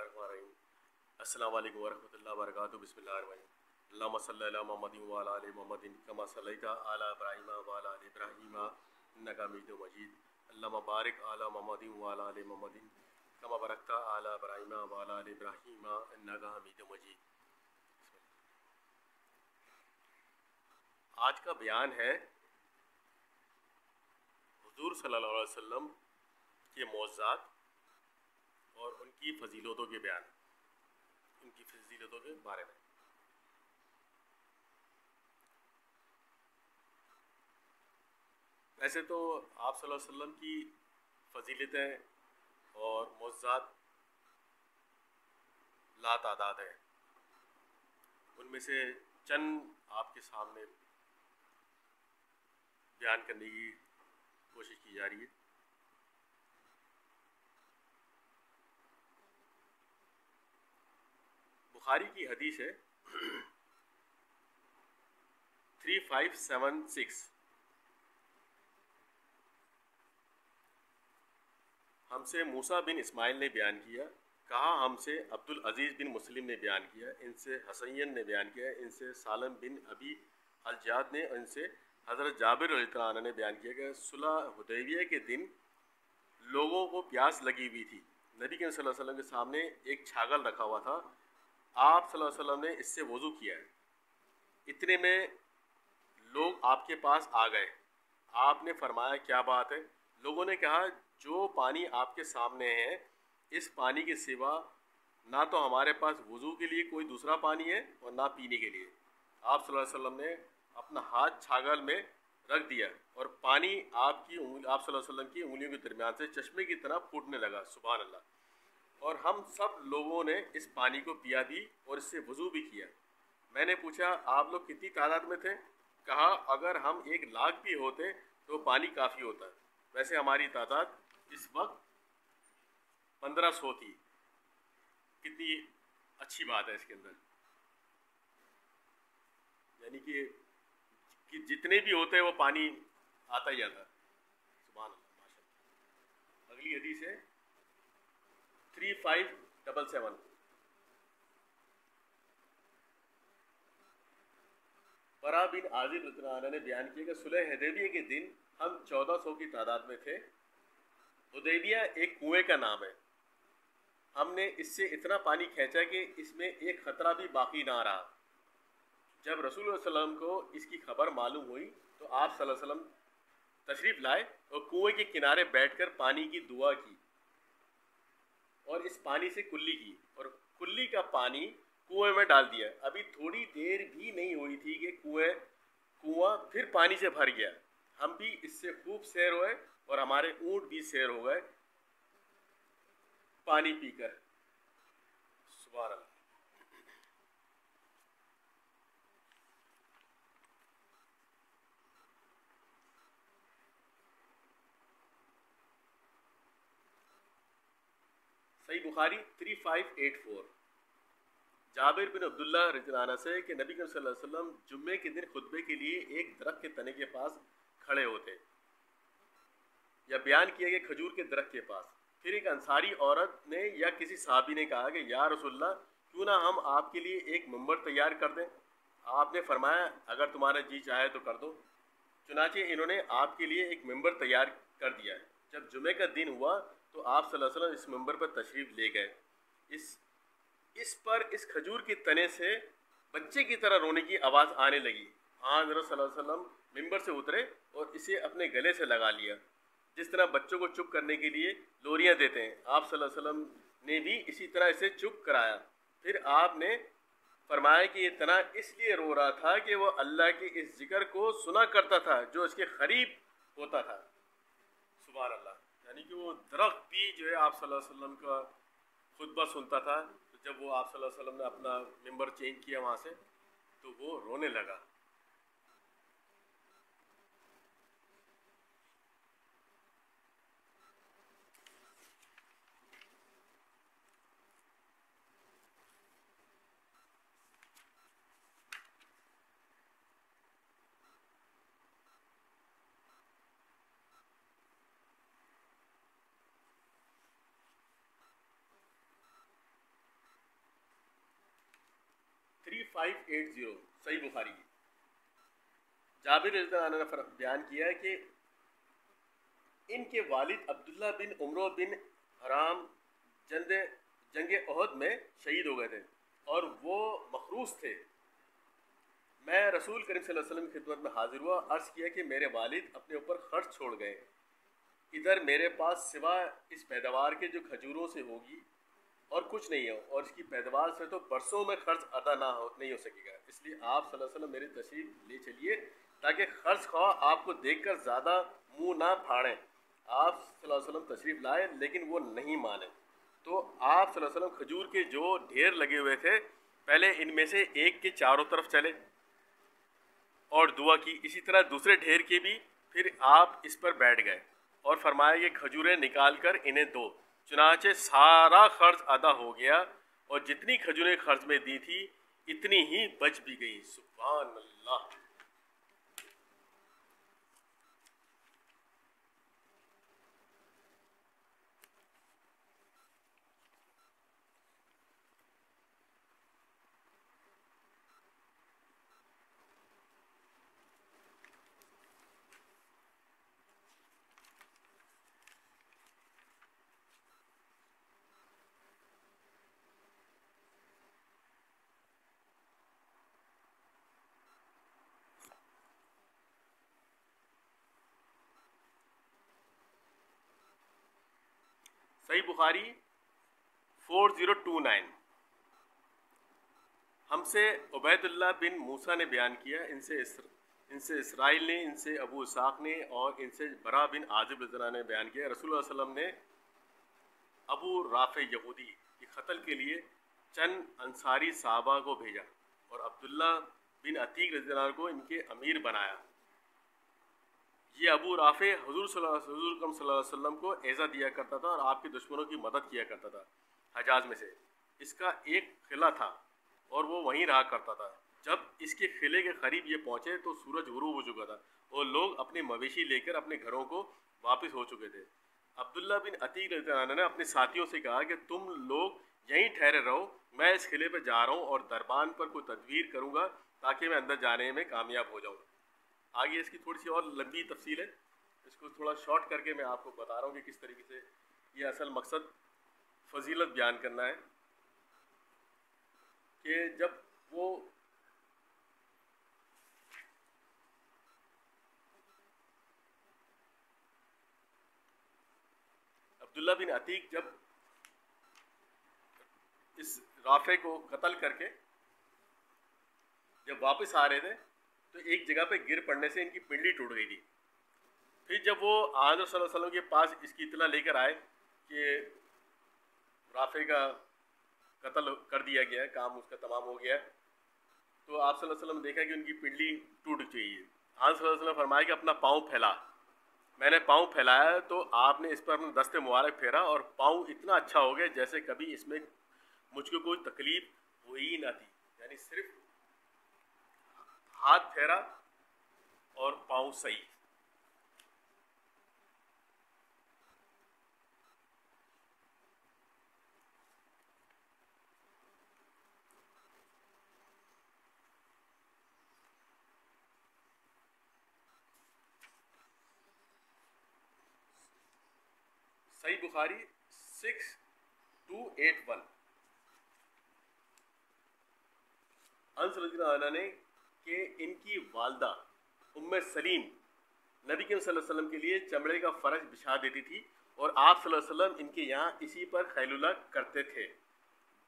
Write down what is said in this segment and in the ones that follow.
الرحمن الرحیم۔ السلام علیکم ورحمۃ اللہ وبرکاتہ۔ بسم اللہ الرحمن الرحیم۔ اللہم صلی علی محمد وعلی آل محمد کما صلیت علی ابراہیم وعلی آل ابراہیم انک حمید مجید۔ اللہم بارک علی محمد وعلی آل محمد کما بارکت علی ابراہیم وعلی آل ابراہیم انک حمید مجید۔ آج کا بیان ہے حضور صلی اللہ علیہ وسلم کے معجزات اور ان کی فضیلتوں کے بیان، ان کی فضیلتوں کے بارے میں۔ ویسے تو آپ صلی اللہ علیہ وسلم کی فضیلتیں اور معجزات لا تعداد ہیں، ان میں سے چند آپ کے سامنے بیان کرنے کی کوشش کی جا رہی ہے۔ بخاری کی حدیث ہے 3576، ہم سے موسیٰ بن اسماعیل نے بیان کیا، کہا ہم سے عبدالعزیز بن مسلم نے بیان کیا، ان سے حسین نے بیان کیا، ان سے سالم بن ابی الجعد نے، ان سے حضرت جابر رضی اللہ عنہ نے بیان کیا کہ صلح حدیبیہ کے دن لوگوں کو پیاس لگی ہوئی تھی، نبی کریم صلی اللہ علیہ وسلم کے سامنے ایک چھاگل رکھا ہوا تھا، آپ صلی اللہ علیہ وسلم نے اس سے وضو کیا ہے، اتنے میں لوگ آپ کے پاس آ گئے، آپ نے فرمایا کیا بات ہے؟ لوگوں نے کہا جو پانی آپ کے سامنے ہے اس پانی کے سوا نہ تو ہمارے پاس وضو کے لیے کوئی دوسرا پانی ہے اور نہ پینے کے لیے۔ آپ صلی اللہ علیہ وسلم نے اپنا ہاتھ چھاگل میں رکھ دیا اور پانی آپ صلی اللہ علیہ وسلم کی انگلیوں کے درمیان سے چشمے کی طرح پھوٹنے لگا، سبحان اللہ، اور ہم سب لوگوں نے اس پانی کو پیا بھی اور اس سے وضو بھی کیا۔ میں نے پوچھا آپ لوگ کتنی تعداد میں تھے؟ کہا اگر ہم 1,00,000 بھی ہوتے تو پانی کافی ہوتا ہے۔ ویسے ہماری تعداد اس وقت 1500 تھی، کتنی اچھی بات ہے اس کے اندر، یعنی کہ جتنے بھی ہوتے وہ پانی آتا ہی آتا، سبحان اللہ، ماشاء اللہ۔ اگلی حدیث ہے 3577، برا بن عازب رضی اللہ عنہ نے بیان کیا کہ صلح حدیبیہ کے دن ہم 1400 کی تعداد میں تھے۔ حدیبیہ ایک کنویں کا نام ہے، ہم نے اس سے اتنا پانی کھینچا کہ اس میں ایک قطرہ بھی باقی نہ رہا۔ جب رسول اللہ صلی اللہ علیہ وسلم کو اس کی خبر معلوم ہوئی تو آپ صلی اللہ علیہ وسلم تشریف لائے اور کنویں کے کنارے بیٹھ کر پانی کی دعا کی اور اس پانی سے کلی کی اور کلی کا پانی کنویں میں ڈال دیا۔ ابھی تھوڑی دیر بھی نہیں ہوئی تھی کہ کنواں پھر پانی سے بھر گیا، ہم بھی اس سے خوب سیر ہوئے اور ہمارے اونٹ بھی سیر ہو گئے پانی پی کر، سبحان اللہ۔ صحیح بخاری 3584، جابر بن عبداللہ رضی اللہ عنہ سے کہ نبی صلی اللہ علیہ وسلم جمعے کے دن خطبے کے لیے ایک درخت کے تنے کے پاس کھڑے ہوتے، یا بیان کیا کہ کھجور کے درخت کے پاس، پھر ایک انصاری عورت نے یا کسی صحابی نے کہا کہ یا رسول اللہ کیوں نہ ہم آپ کے لیے ایک منبر تیار کر دیں؟ آپ نے فرمایا اگر تمہارا جی چاہے تو کر دو۔ چنانچہ انہوں نے آپ کے لیے ایک منبر تیار کر دیا ہے۔ جب جمعے کا دن ہوا تو آپ صلی اللہ علیہ وسلم اس منبر پر تشریف لے گئے، اس پر اس کھجور کے تنے سے بچے کی طرح رونے کی آواز آنے لگی۔ حضرت صلی اللہ علیہ وسلم منبر سے اترے اور اسے اپنے گلے سے لگا لیا، جس طرح بچوں کو چپ کرنے کے لیے لوریاں دیتے ہیں، آپ صلی اللہ علیہ وسلم نے بھی اسی طرح اسے چپ کرایا۔ پھر آپ نے فرمایا کہ یہ تنا اس لیے رو رہا تھا کہ وہ اللہ کے اس ذکر کو سنا کرتا تھا جو اس کے قریب ہوتا تھا، سبحان اللہ۔ یعنی کہ وہ درخت بھی جو ہے آپ صلی اللہ علیہ وسلم کا خطبہ سنتا تھا، تو جب وہ آپ صلی اللہ علیہ وسلم نے اپنا ممبر چینج کیا وہاں سے تو وہ رونے لگا۔ 3580 صحیح بخاری کی. جابر رضی اللہ عنہ نے بیان کیا ہے کہ ان کے والد عبداللہ بن عمرو بن حرام جنگ احد میں شہید ہو گئے تھے اور وہ مخروص تھے. میں رسول کریم صلی اللہ علیہ وسلم کی خدمت میں حاضر ہوا, عرض کیا کہ میرے والد اپنے اوپر خرچ چھوڑ گئے, ادھر میرے پاس سوا اس پیداوار کے جو کھجوروں سے ہوگی اور کچھ نہیں ہے, اور اس کی پیداوار سے تو برسوں میں خرچ ادا نہیں ہو سکے گا. اس لیے آپ صلی اللہ علیہ وسلم میری تشریف لے چلیے تاکہ خرچ خواہ آپ کو دیکھ کر زیادہ منہ نہ پھاڑیں. آپ صلی اللہ علیہ وسلم تشریف لائے لیکن وہ نہیں مانے. تو آپ صلی اللہ علیہ وسلم کھجور کے جو ڈھیر لگے ہوئے تھے پہلے ان میں سے ایک کے چاروں طرف چلے اور دعا کی, اسی طرح دوسرے ڈھیر کے بھی, پھر آپ اس پر بیٹھ گئے اور فرمایا کہ کھجوریں نکال کر انہیں دو. چنانچہ سارا قرض ادا ہو گیا اور جتنی کھجوریں قرض میں دی تھی اتنی ہی بچ بھی گئی. سبحان اللہ. صحیح بخاری 4029. ہم سے عبید اللہ بن موسیٰ نے بیان کیا, ان سے اسرائیل نے, ان سے ابو اسحاق نے اور ان سے برا بن عازب رضی اللہ عنہ نے بیان کیا, رسول اللہ صلی اللہ علیہ وسلم نے ابو رافع یہودی کے قتل کے لیے چند انصاری صحابہ کو بھیجا اور عبداللہ بن عتیق رضی اللہ عنہ کو ان کے امیر بنایا. یہ ابو رافع حضور صلی اللہ علیہ وسلم کو ایزا دیا کرتا تھا اور آپ کے دشمنوں کی مدد کیا کرتا تھا. حجاز میں سے اس کا ایک قلعہ تھا اور وہ وہیں رہا کرتا تھا. جب اس کے قلعے کے قریب یہ پہنچے تو سورج غروب ہو چکا تھا اور لوگ اپنے مویشی لے کر اپنے گھروں کو واپس ہو چکے تھے. عبداللہ بن عتیق رضی اللہ عنہ نے اپنے ساتھیوں سے کہا کہ تم لوگ یہیں ٹھہرے رہو, میں اس قلعے پہ جا رہا ہوں اور دربان پر کوئی تدبیر کروں گا تاکہ میں اندر جانے میں کامیاب ہو جاؤں. آگے اس کی تھوڑی سی اور لمبی تفصیل ہے, اس کو تھوڑا شارٹ کر کے میں آپ کو بتا رہا ہوں کہ کس طریقے سے یہ اصل مقصد فضیلت بیان کرنا ہے کہ جب وہ عبداللہ بن عتیق جب اس رافع کو قتل کر کے جب واپس آ رہے تھے تو ایک جگہ پہ گر پڑنے سے ان کی پنڈلی ٹوٹ گئی تھی. پھر جب وہ آنظر صلی اللہ علیہ وسلم کے پاس اس کی اطلاع لے کر آئے کہ رافع کا قتل کر دیا گیا ہے, کام اس کا تمام ہو گیا ہے, تو آپ صلی اللہ علیہ وسلم نے دیکھا کہ ان کی پنڈلی ٹوٹ چکی ہے. آنظر صلی اللہ علیہ وسلم نے فرمایا کہ اپنا پاؤں پھیلا. میں نے پاؤں پھیلایا تو آپ نے اس پر اپنا دست مبارک پھیرا اور پاؤں اتنا اچھا ہو گیا جیسے کبھی اس میں مجھ کو کوئی تکلیف ہوئی نہ تھی. یعنی صرف ہاتھ پھیرا اور پاؤں صحیح. صحیح بخاری 6281. انس رضی اللہ عنہ نے کہ ان کی والدہ ام سلیم نبی کریم صلی اللہ علیہ وسلم کے لیے چمڑے کا فرش بچھا دیتی تھی اور آپ صلی اللہ علیہ وسلم ان کے یہاں اسی پر خیلولہ کرتے تھے.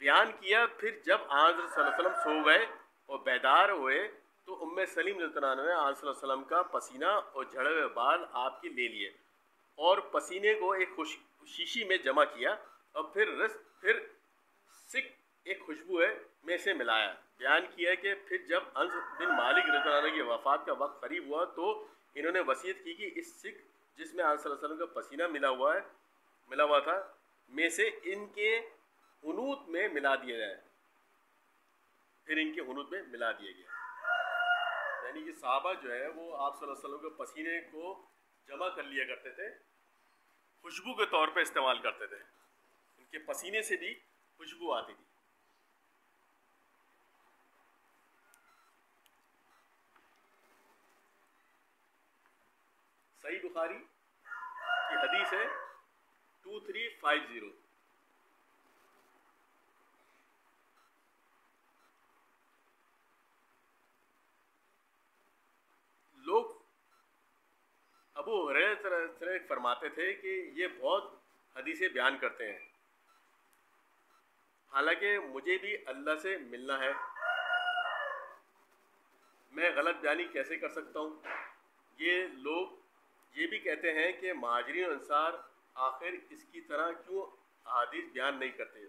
بیان کیا پھر جب آن صلی اللہ علیہ وسلم سو گئے اور بیدار ہوئے تو ام سلیم رضی اللہ عنہ نے آن صلی اللہ علیہ وسلم کا پسینہ اور جھڑے ہوئے بال آپ کے لے لیے اور پسینے کو ایک شیشی میں جمع کیا اور پھر سکھ ایک خوشبو ہے میں سے ملایا. بیان کیا کہ پھر جب انس بن مالک رضی اللہ عنہ کی وفات کا وقت قریب ہوا تو انہوں نے وصیت کی کہ اس سکھ جس میں آن صلی اللہ علیہ وسلم کا پسینہ ملا ہوا تھا میں سے ان کے حنوط میں ملا دیا جائے. پھر ان کے حنوط میں ملا دیا گیا. یعنی کہ صحابہ جو ہے وہ آپ صلی اللہ علیہ وسلم کے پسینے کو جمع کر لیا کرتے تھے, خوشبو کے طور پہ استعمال کرتے تھے. ان کے پسینے سے بھی خوشبو آتی تھی. صحیح بخاری کی حدیث ہے 2350. لوگ ابو ہریرہ سے فرماتے تھے کہ یہ بہت حدیثیں بیان کرتے ہیں، حالانکہ مجھے بھی اللہ سے ملنا ہے، میں غلط بیانی کیسے کر سکتا ہوں؟ یہ لوگ یہ بھی کہتے ہیں کہ مہاجرین و انصار آخر اس کی طرح کیوں احادیث بیان نہیں کرتے؟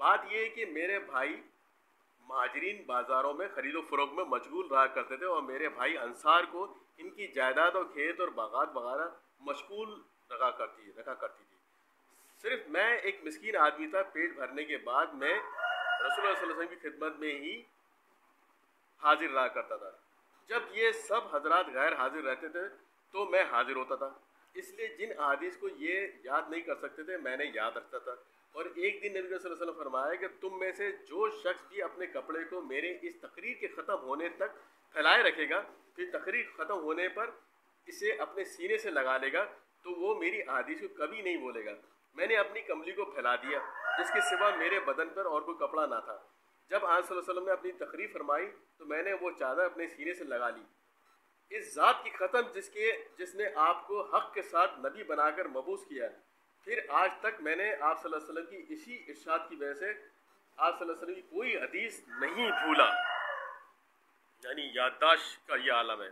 بات یہ ہے کہ میرے بھائی مہاجرین بازاروں میں خرید و فروخت میں مشغول رہا کرتے تھے، اور میرے بھائی انصار کو ان کی جائیداد اور کھیت اور باغات وغیرہ مشغول رکھا کرتی تھی. صرف میں ایک مسکین آدمی تھا. پیٹ بھرنے کے بعد میں رسول اللہ صلی اللہ علیہ وسلم کی خدمت میں ہی حاضر رہا کرتا تھا. جب یہ سب حضرات غیر حاضر رہتے تھے تو میں حاضر ہوتا تھا، اس لیے جن احادیث کو یہ یاد نہیں کر سکتے تھے میں نے یاد رکھتا تھا. اور ایک دن نبی صلی اللہ علیہ وسلم فرمایا کہ تم میں سے جو شخص بھی اپنے کپڑے کو میرے اس تقریر کے ختم ہونے تک پھیلائے رکھے گا، پھر تقریر ختم ہونے پر اسے اپنے سینے سے لگا لے گا، تو وہ میری احادیث کو کبھی نہیں بولے گا. میں نے اپنی کملی کو پھیلا دیا جس کے سوا میرے بدن پر اور کوئی کپڑا نہ تھا. جب آن صلی اللہ علیہ وسلم نے اپنی تقریر فرمائی تو میں نے وہ چادر اپنے سینے سے لگا لی. اس ذات کی قسم جس نے آپ کو حق کے ساتھ نبی بنا کر مبعوث کیا، پھر آج تک میں نے آپ صلی اللہ علیہ وسلم کی اسی ارشاد کی وجہ سے آپ صلی اللہ علیہ وسلم کی کوئی حدیث نہیں بھولا. یعنی یادداشت کا یہ عالم ہے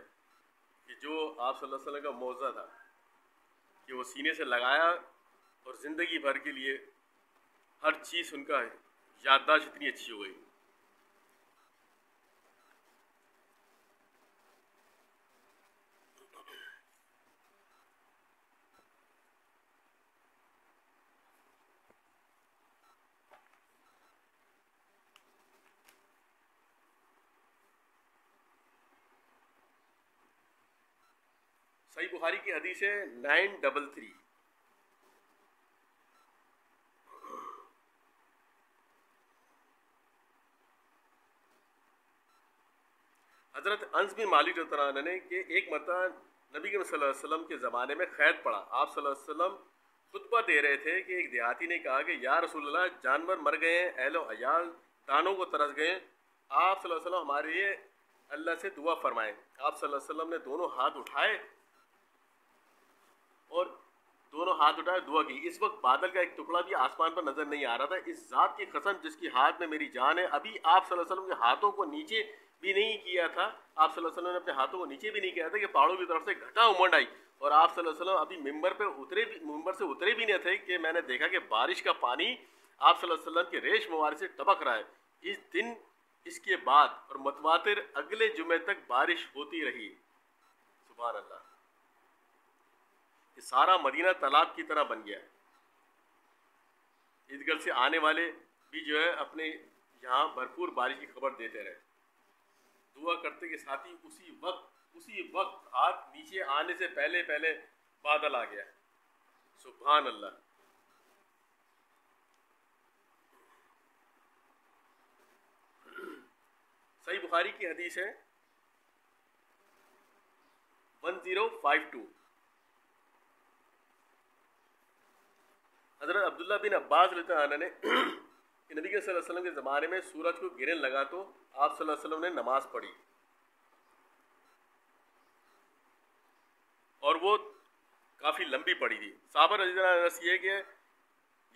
کہ جو آپ صلی اللہ علیہ وسلم کا معجزہ تھا کہ وہ سینے سے لگایا اور زندگی بھر کے لیے ہر چیز ان کا یادداشت اتنی اچھی ہو گئی. صحیح بخاری کی حدیث ہے 933. حضرت انس بن مالک رضی اللہ عنہ نے کہ ایک مرتبہ نبی کریم صلی اللہ علیہ وسلم کے زمانے میں خیط پڑا. آپ صلی اللہ علیہ وسلم خطبہ دے رہے تھے کہ ایک دیہاتی نے کہا کہ یا رسول اللہ، جانور مر گئے ہیں، اہل و عیال دانوں کو ترس گئے ہیں، آپ صلی اللہ علیہ وسلم ہمارے لیے اللہ سے دعا فرمائیں. آپ صلی اللہ علیہ وسلم نے دونوں ہاتھ اٹھائے دعا کی. اس وقت بادل کا ایک ٹکڑا بھی آسمان پر نظر نہیں آ رہا تھا. اس ذات کی قسم جس کی ہاتھ میں میری جان ہے، ابھی آپ صلی اللہ علیہ وسلم کے ہاتھوں کو نیچے بھی نہیں کیا تھا، آپ صلی اللہ علیہ وسلم نے اپنے ہاتھوں کو نیچے بھی نہیں کیا تھا کہ پہاڑوں کی طرف سے گھٹا امنڈ آئی، اور آپ صلی اللہ علیہ وسلم ابھی ممبر سے اترے بھی نہیں تھے کہ میں نے دیکھا کہ بارش کا پانی آپ صلی اللہ علیہ وسلم کے ریش مبارک سے ٹپک رہا ہے. اس دن اس کے بعد اور متواتر اگلے جمعے تک بارش ہوتی رہی. سبحان اللہ، سارا مدینہ تالاب کی طرح بن گیا. عید گڑھ سے آنے والے بھی جو ہے اپنے یہاں بھرپور بارش کی خبر دیتے رہے. دعا کرتے کہ ساتھی اسی وقت ہاتھ نیچے آنے سے پہلے بادل آ گیا. سبحان اللہ. صحیح بخاری کی حدیث ہے 1052. حضرت عبداللہ بن عباس رضی اللہ عنہ نے کہ نبی صلی اللہ علیہ وسلم کے زمانے میں سورج کو گرنے لگا تو آپ صلی اللہ علیہ وسلم نے نماز پڑھی، اور وہ کافی لمبی پڑی تھی. صحابہ رضی اللہ عنہ سے یہ کہ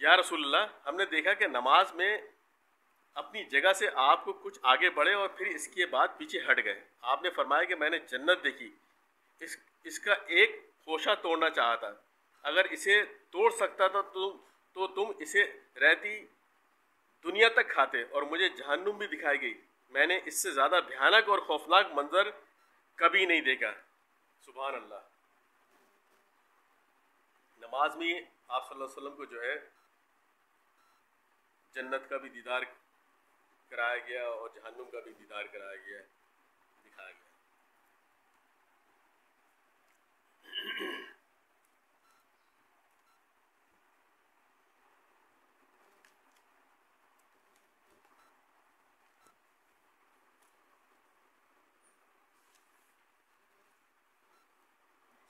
یا رسول اللہ، ہم نے دیکھا کہ نماز میں اپنی جگہ سے آپ کو کچھ آگے بڑھے اور پھر اس کے بعد پیچھے ہٹ گئے. آپ نے فرمایا کہ میں نے جنت دیکھی، اس کا ایک خوشہ توڑنا چاہا تھا، اگر اسے توڑ سکتا تھا تو تم اسے رہتی دنیا تک کھاتے، اور مجھے جہنم بھی دکھائی گئی. میں نے اس سے زیادہ بھیانک اور خوفناک منظر کبھی نہیں دیکھا. سبحان اللہ. نماز میں آپ صلی اللہ علیہ وسلم کو جو ہے جنت کا بھی دیدار کرایا گیا اور جہنم کا بھی دیدار کرایا گیا، دکھایا گیا.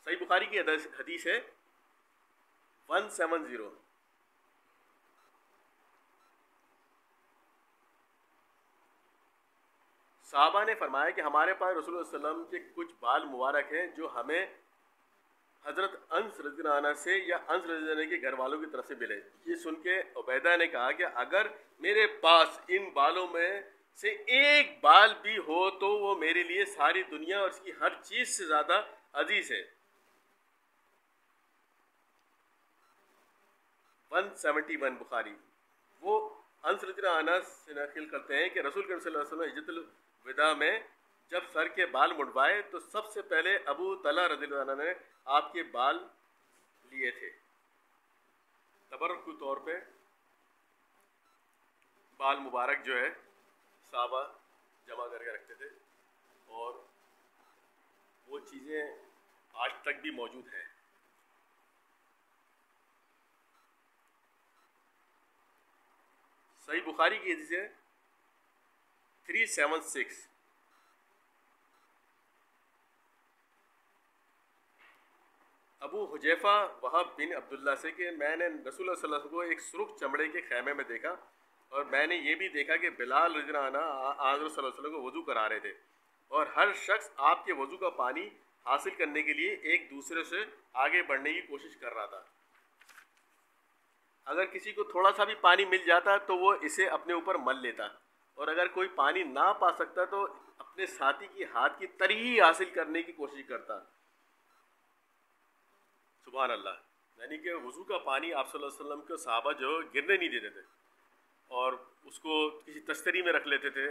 صحیح بخاری کی حدیث ہے 170. صحابہ نے فرمایا کہ ہمارے پاس رسول اللہ صلی اللہ علیہ وسلم کے کچھ بال مبارک ہیں جو ہمیں حضرت انس رضی اللہ عنہ سے یا انس رضی اللہ عنہ کے گھر والوں کی طرف سے ملے. یہ سن کے عبیدہ نے کہا کہ اگر میرے پاس ان بالوں میں سے ایک بال بھی ہو تو وہ میرے لیے ساری دنیا اور اس کی ہر چیز سے زیادہ عزیز ہے. 171 بخاری. وہ انس رضی اللہ عنہ سے نقل کرتے ہیں کہ رسول کریم صلی اللہ علیہ وسلم حجۃ الوداع میں جب سر کے بال منڈوائے تو سب سے پہلے ابو طلحہ رضی اللہ عنہ نے آپ کے بال لیے تھے. تبرک کے طور پہ بال مبارک جو ہے صحابہ جمع کر کے رکھتے تھے اور وہ چیزیں آج تک بھی موجود ہیں. صحیح بخاری کی حدیث ہے 376. ابو حذیفہ وہب بن عبداللہ سے کہ میں نے رسول اللہ صلی اللہ علیہ وسلم کو ایک سرخ چمڑے کے خیمے میں دیکھا اور میں نے یہ بھی دیکھا کہ بلال رضی اللہ عنہ حضرت صلی اللہ علیہ وسلم کو وضو کرا رہے تھے اور ہر شخص آپ کے وضو کا پانی حاصل کرنے کے لیے ایک دوسرے سے آگے بڑھنے کی کوشش کر رہا تھا. اگر کسی کو تھوڑا سا بھی پانی مل جاتا تو وہ اسے اپنے اوپر مل لیتا اور اگر کوئی پانی نہ پا سکتا تو اپنے ساتھی کی ہاتھ کی تری حاصل کرنے کی کوشش کرتا. سبحان اللہ. یعنی کہ وضو کا پانی آپ صلی اللہ علیہ وسلم کے صحابہ جو گرنے نہیں دیتے تھے اور اس کو کسی تستری میں رکھ لیتے تھے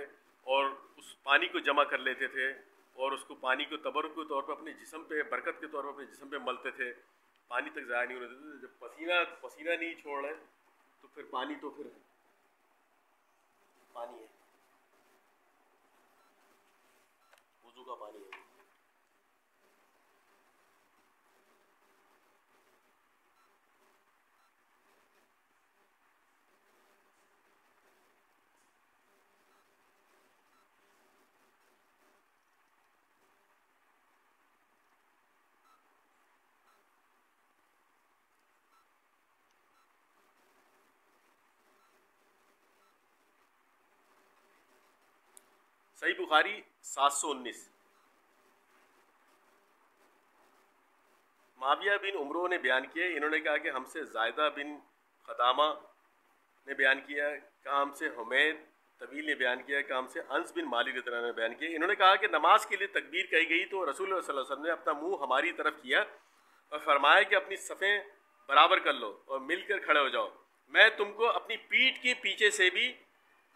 اور اس پانی کو جمع کر لیتے تھے اور اس کو پانی کو تبرک کے طور پر اپنے جسم پہ برکت کے طور پر اپنے جسم پہ ملتے تھے. پانی تک ضائع نہیں ہونے دیتے. جب پسینہ نہیں چھوڑ رہے تو پھر پانی ہے, وضو کا پانی ہے. صحیح بخاری 719. معاویہ بن عمرو نے بیان کیا, انہوں نے کہا کہ ہم سے زائدہ بن خدامہ نے بیان کیا, کہا ہم سے حمید طویل نے بیان کیا, کہا ہم سے انس بن مالک رضی اللہ عنہ نے بیان کیا. انہوں نے کہا کہ نماز کے لیے تکبیر کہی گئی تو رسول اللہ صلی اللہ علیہ وسلم نے اپنا منہ ہماری طرف کیا اور فرمایا کہ اپنی صفیں برابر کر لو اور مل کر کھڑے ہو جاؤ, میں تم کو اپنی پیٹھ کے پیچھے سے بھی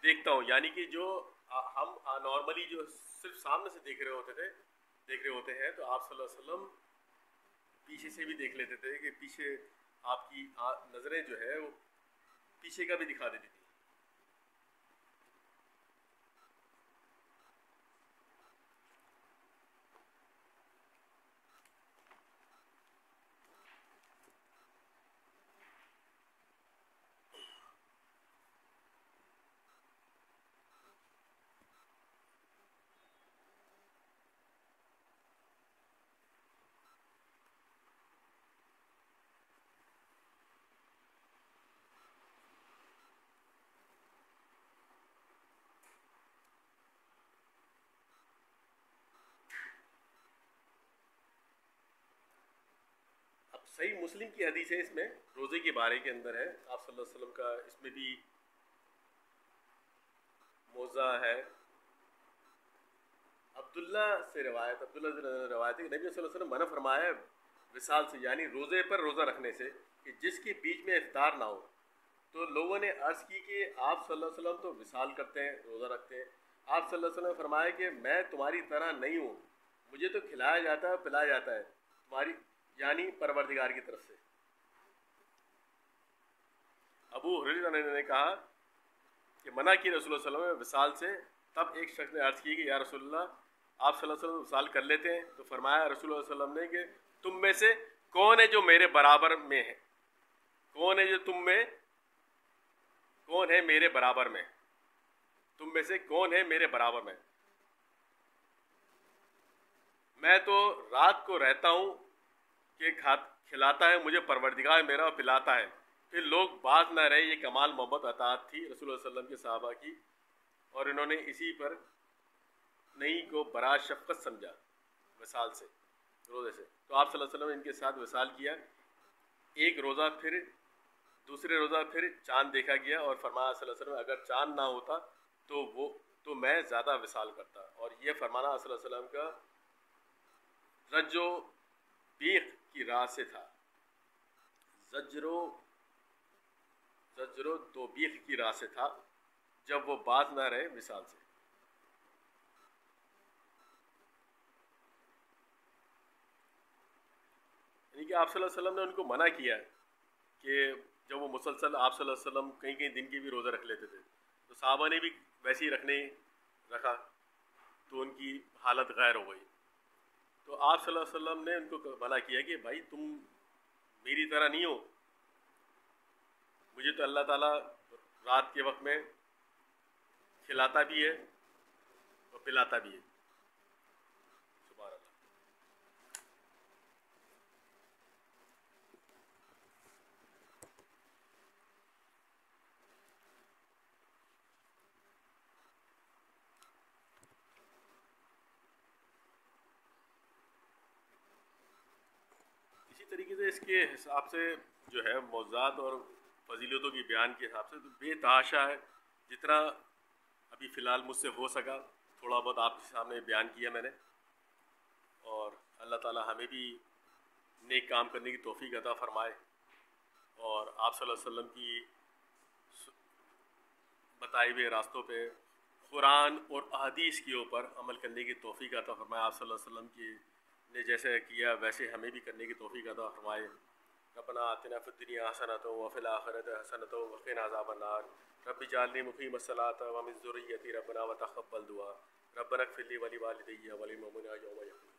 دیکھتا ہوں. یعنی کہ جو ہم نارملی جو صرف سامنے سے دیکھ رہے ہوتے ہیں تو آپ صلی اللہ علیہ وسلم پیچھے سے بھی دیکھ لیتے تھے کہ پیچھے آپ کی نظریں جو ہے وہ پیچھے کا بھی دکھا دیتی تھی. صحیح مسلم کی حدیث ہے, اس میں روزے کے بارے کے اندر ہے, آپ صلی اللہ علیہ وسلم کا اس میں بھی موضع ہے. عبداللہ سے روایت ہے کہ نبی صلی اللہ علیہ وسلم منع فرمایا وصال سے, یعنی روزے پر روزہ رکھنے سے, کہ جس کے بیچ میں افطار نہ ہو. تو لوگوں نے عرض کی کہ آپ صلی اللہ علیہ وسلم تو وصال کرتے ہیں, روزہ رکھتے ہیں. آپ صلی اللہ علیہ وسلم نے فرمایا کہ میں تمہاری طرح نہیں ہوں, مجھے تو کھلایا جاتا ہے پلایا جاتا ہے, تمہاری یعنی پروردگار کی طرف سے. ابو ہریرہ نے کہا کہ منع کی رسول اللہ صلی اللہ علیہ وسلم وصال سے. تب ایک شخص نے عرض کی کہ یا رسول اللہ آپ صلی اللہ علیہ وسلم وصال کر لیتے ہیں؟ تو فرمایا رسول اللہ صلی اللہ علیہ وسلم نے کہ تم میں سے کون ہے جو میرے برابر میں ہے, کون ہے جو تم میں, کون ہے میرے برابر میں, تم میں سے کون ہے میرے برابر میں. میں تو رات کو رہتا ہوں کہ کھلاتا ہے مجھے پروردگار میرا اور پلاتا ہے، پھر لوگ باز نہ رہے۔ یہ کمال محبت اطاعت تھی رسول اللہ صلی اللہ علیہ وسلم کے صحابہ کی، اور انہوں نے اسی پر نئی کو برات شفقت سمجھا وصال سے، روزے سے۔ تو آپ صلی اللہ علیہ وسلم نے ان کے ساتھ وصال کیا۔ ایک روزہ پھر دوسرے روزہ پھر چاند دیکھا گیا، اور فرمایا صلی اللہ علیہ وسلم اگر چاند نہ ہوتا تو میں زیادہ وصال کرتا۔ اور یہ فرمانا صلی اللہ علیہ وسلم کا زج و بیخ کی راہ سے تھا، زجر و توبیخ کی راہ سے تھا، جب وہ باز نہ رہے وصال سے۔ یعنی کہ آپ صلی اللہ علیہ وسلم نے ان کو منع کیا کہ جب وہ مسلسل آپ صلی اللہ علیہ وسلم کئی کئی دن کے بھی روزہ رکھ لیتے تھے، تو صحابہ نے بھی ویسے ہی رکھا، تو ان کی حالت غیر ہو گئی۔ تو آپ صلی اللہ علیہ وسلم نے ان کو منع کیا کہ بھائی تم میری طرح نہیں ہو، مجھے تو اللہ تعالیٰ رات کے وقت میں کھلاتا بھی ہے اور پلاتا بھی ہے۔ سبحان اللہ۔ اسی طریقے سے اس کے حساب سے جو ہے موضوعات اور فضیلتوں کی بیان کے حساب سے تو بے تحاشا ہے، جتنا ابھی فی الحال مجھ سے ہو سکا تھوڑا بہت آپ کے سامنے بیان کیا میں نے، اور اللہ تعالی ہمیں بھی نیک کام کرنے کی توفیق عطا فرمائے، اور آپ صلی اللہ علیہ وسلم کی بتائے ہوئے راستوں پہ قرآن اور احادیث کے اوپر عمل کرنے کی توفیق عطا فرمائے۔ آپ صلی اللہ علیہ وسلم کی نے جیسے کیا ویسے ہمیں بھی کرنے کی توفیق عطا فرمائے۔ ربنا آتنا فی الدنیا حسنۃ وفی الآخرۃ حسنۃ وقنا عذاب النار، رب اجعلنی مقیم الصلاۃ ومن ذریتی ربنا وتقبل دعا، ربنا اغفر لی ولوالدی وللمؤمنین یوم یقوم